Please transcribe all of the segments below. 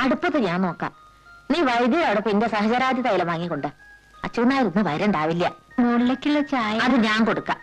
അടുപ്പത്ത് ഞാൻ നോക്കാം. നീ വൈദ്യുതോടൊപ്പം എന്റെ സഹചരാതി തൈലം വാങ്ങിക്കൊണ്ട്. അച്ഛനായിരുന്നു വരണ്ടാവില്ല. മുകളിലേക്കുള്ള ചായ അത് ഞാൻ കൊടുക്കാം.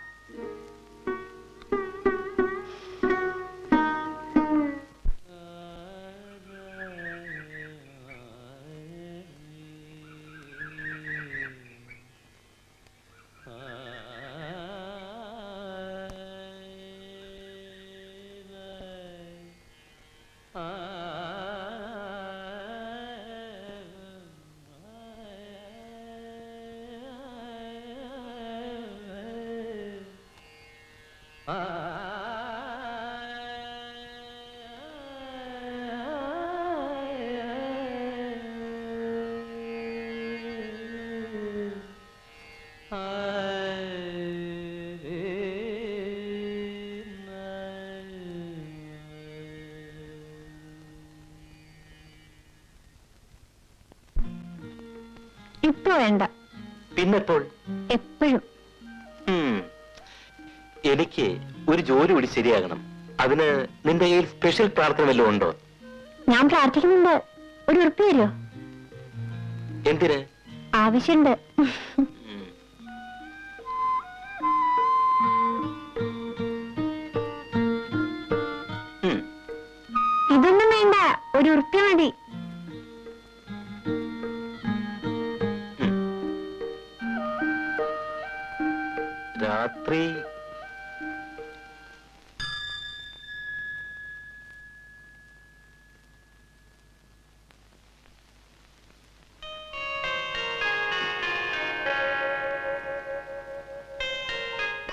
ഇപ്പൊ വേണ്ട, പിന്നെപ്പോൾ? എപ്പോഴും. എനിക്ക് ഒരു ജോലി കൂടി ശരിയാകണം. അതിന് നിന്റെ കയ്യിൽ സ്പെഷ്യൽ പ്രാർത്ഥന വല്ലതും ഉണ്ടോ? ഞാൻ പ്രാർത്ഥിക്കുന്നുണ്ട്. ഒരു ഉറപ്പ് തരുമോ? എന്തിന്? ആവശ്യമുണ്ട്. ഇതൊന്നും വേണ്ട, ഒരു ഉറുപ്പ്യ മതി. രാത്രി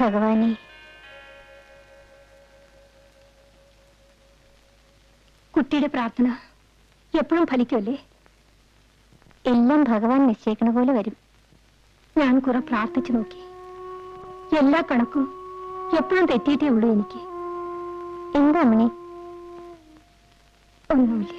ഭഗവാനെ, കുട്ടിയുടെ പ്രാർത്ഥന എപ്പോഴും ഫലിക്കുമല്ലേ? എല്ലാം ഭഗവാൻ നിശ്ചയിക്കണ പോലെ വരും. ഞാൻ കുറെ പ്രാർത്ഥിച്ചു നോക്കി. എല്ലാ കണക്കും എപ്പോഴും തെറ്റിയിട്ടേ ഉള്ളൂ എനിക്ക്. എന്താ മണി? ഒന്നുമില്ല.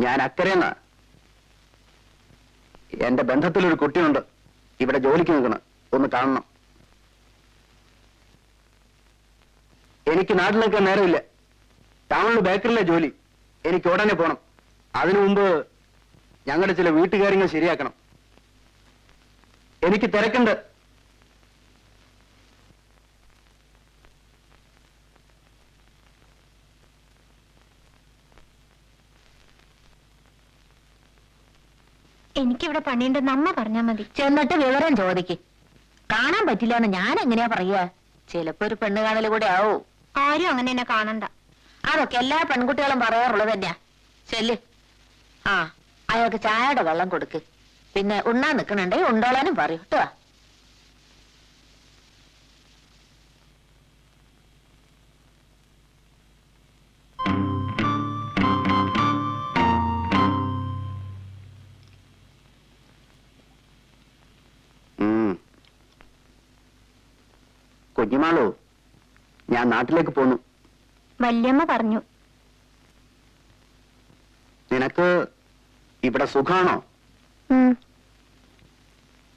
ഞാൻ അക്കരയെന്ന എന്റെ ബന്ധത്തിലൊരു കുട്ടിയുണ്ട് ഇവിടെ ജോലിക്ക് നിൽക്കണം. ഒന്ന് കാണണം. എനിക്ക് നാട്ടിൽ നിൽക്കാൻ നേരമില്ല. ടൗണിൽ ബേക്കറിലെ ജോലി. എനിക്ക് ഉടനെ പോണം. അതിനു മുമ്പ് ഞങ്ങളുടെ ചില വീട്ടുകാര്യങ്ങൾ ശരിയാക്കണം. എനിക്ക് തിരക്കുണ്ട്. എനിക്കിവിടെ പണിയുണ്ടെന്ന് അമ്മ പറഞ്ഞാ മതി. ചെന്നിട്ട് വിവരം ചോദിക്ക്. കാണാൻ പറ്റില്ല എന്ന് ഞാൻ എങ്ങനെയാ പറയാ? ചിലപ്പോ ഒരു പെണ്ണ് കാണല് കൂടെ ആവൂ. ആരും അങ്ങനെ എന്നെ കാണണ്ട. അതൊക്കെ എല്ലാ പെൺകുട്ടികളും പറയാറുള്ളത് തന്നെയാ. ചെല്ല്. ആ, അയാൾക്ക് ചായയുടെ വെള്ളം കൊടുക്ക്. പിന്നെ ഉണ്ണാൻ നിക്കണുണ്ടേ ഉണ്ടോളാനും പറയൂ കേട്ടോ. കുഞ്ഞിമാളോ, ഞാൻ നാട്ടിലേക്ക് പോന്നു. വല്യമ്മ പറഞ്ഞു. നിനക്ക് ഇവിടെ സുഖാണോ?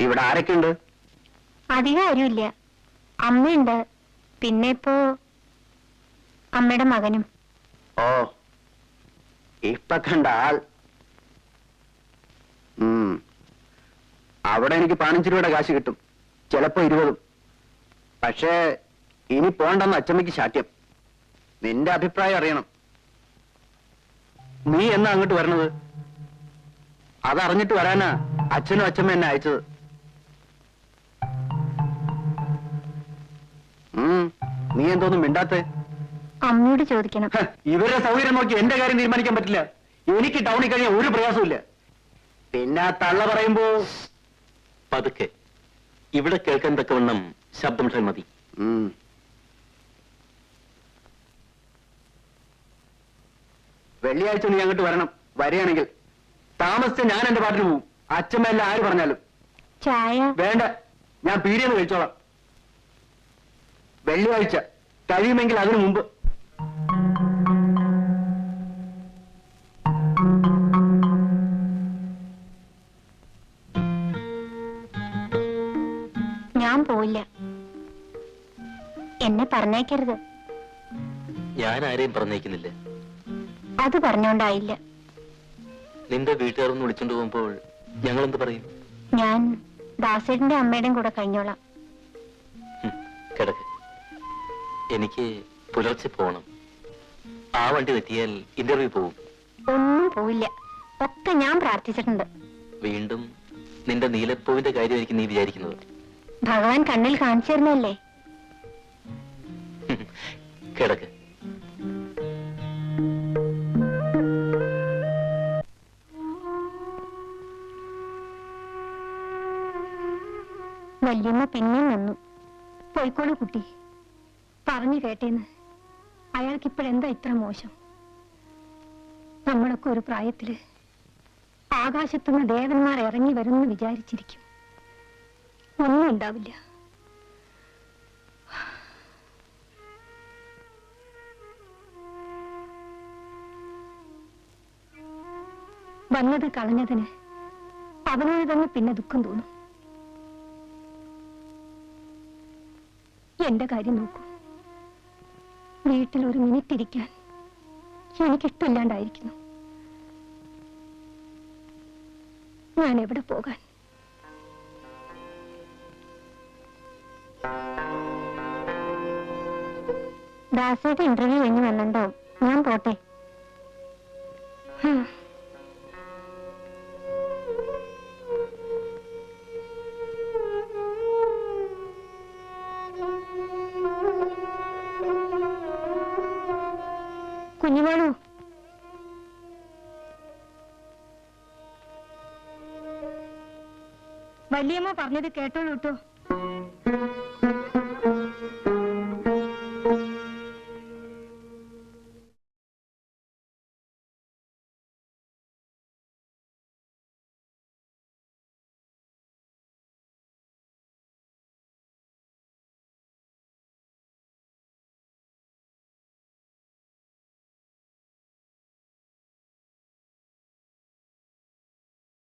ഇവിടെ ആരൊക്കെയുണ്ട്? അധികം ആരുമില്ല. അമ്മയുണ്ട്, പിന്നെ ഇപ്പോ അമ്മയുടെ മകനും. ഓ, ഇപ്പൊ കണ്ട ആൾ. അവിടെ എനിക്ക് 15 രൂപയുടെ കാശ് കിട്ടും, ചിലപ്പോ 20. പക്ഷേ ഇനി പോണ്ടെന്ന് അച്ചമ്മയ്ക്ക് ശാഠ്യം. നിന്റെ അഭിപ്രായം അറിയണം. നീ എന്നാ അങ്ങോട്ട് വരണത്? അതറിഞ്ഞിട്ട് വരാനാ അച്ഛനും അച്ഛമ്മ എന്നെ അയച്ചത്. നീ എന്തോന്നും മിണ്ടാത്തേ? അമ്മയോട് ചോദിക്കണം. ഇവരുടെ സൗകര്യം നോക്കി എന്റെ കാര്യം തീരുമാനിക്കാൻ പറ്റില്ല. എനിക്ക് ടൗണിൽ കഴിഞ്ഞാൽ ഒരു പ്രയാസമില്ല. പിന്നെ ആ തള്ള പറയുമ്പോ പതുക്കെ ഇവിടെ കേൾക്കാൻ തക്കവണ്ണം ശബ്ദം മതി. വെള്ളിയാഴ്ച നീ അങ്ങോട്ട് വരണം. വരികയാണെങ്കിൽ താമസിച്ച് ഞാൻ എന്റെ പാട്ടിന് പോവും. അച്ഛമ്മ എല്ലാം ആര് പറഞ്ഞാലും. ചായ വേണ്ട, ഞാൻ പീടിയെന്ന് കഴിച്ചോളാം. വെള്ളിയാഴ്ച കഴിയുമെങ്കിൽ അതിനു മുമ്പ്. ഞാൻ പോയില്ല. എന്നെ പറഞ്ഞേക്കരുത്. ഞാൻ ആരെയും പറഞ്ഞേക്കുന്നില്ല. അത് പറഞ്ഞോണ്ടായില്ല. നിന്റെ വീട്ടുകാരൊന്ന് വിളിച്ചോണ്ട് പോകുമ്പോൾ ഞങ്ങൾ എന്ത് പറയും? ഞാൻ ദാസേട്ടന്റെ അമ്മയുടെയും കൂടെ കഴിഞ്ഞോളാം. കിടക്ക്. എനിക്ക് പുലർച്ചെ പോകണം. ആ വണ്ടി തെറ്റിയാൽ ഇന്റർവ്യൂ പോവും. ഒന്നും പോയില്ല. ഒക്കെ ഞാൻ പ്രാർത്ഥിച്ചിട്ടുണ്ട്. വീണ്ടും നിന്റെ നീലപ്പൂവിന്റെ കാര്യമായിരിക്കും നീ വിചാരിക്കുന്നത്. ഭഗവാൻ കണ്ണിൽ കാണിച്ചു തരുന്നല്ലേ. കിടക്ക്. വല്യമ്മ പിന്നെയും വന്നു. പോയിക്കോളൂ കുട്ടി. പറഞ്ഞു കേട്ടേന്ന്. അയാൾക്ക് ഇപ്പോഴെന്താ ഇത്ര മോശം? നമ്മളൊക്കെ ഒരു പ്രായത്തില് ആകാശത്തുനിന്ന് ദേവന്മാർ ഇറങ്ങി വരുമെന്ന് വിചാരിച്ചിരിക്കും. ഒന്നും ഉണ്ടാവില്ല. വന്നത് കളഞ്ഞതിന് അവനോട് തന്നെ പിന്നെ ദുഃഖം തോന്നും. എന്റെ കാര്യം നോക്കൂ. വീട്ടിൽ ഒരു മിനിറ്റ് ഇരിക്കാൻ എനിക്കിഷ്ടമില്ലാണ്ടായിരിക്കുന്നു. ഞാൻ എവിടെ പോകാൻ? ദാസയുടെ ഇന്റർവ്യൂ കഴിഞ്ഞ് വന്നിട്ടുണ്ടാവും. ഞാൻ പോട്ടെ. കുഞ്ഞുമോളൂ, വല്യമ്മ പറഞ്ഞത് കേട്ടോളൂ കേട്ടോ.